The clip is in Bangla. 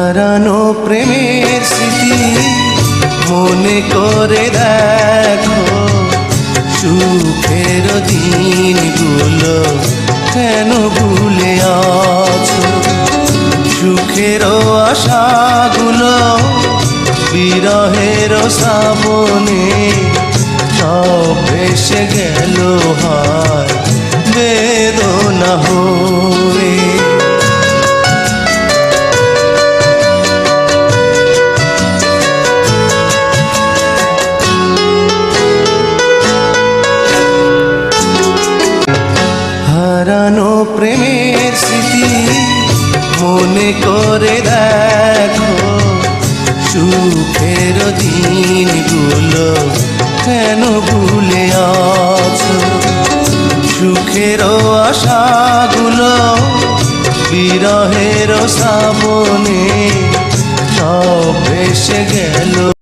হারানো প্রেমের স্মৃতি মনে করে দেখো, সুখের দিনগুলো কেন ভুলে আছো। সুখের আশাগুলো বিরহের শ্রাবণে সব ভেসে গেল হায় বেদনা হয়ে। হারানো প্রেমের স্মৃতি মনে করে দেখো, সুখের দিনগুলো কেন ভুলে আছো। সুখের আশাগুলো বিরহের শ্রাবণে সব ভেসে গেল।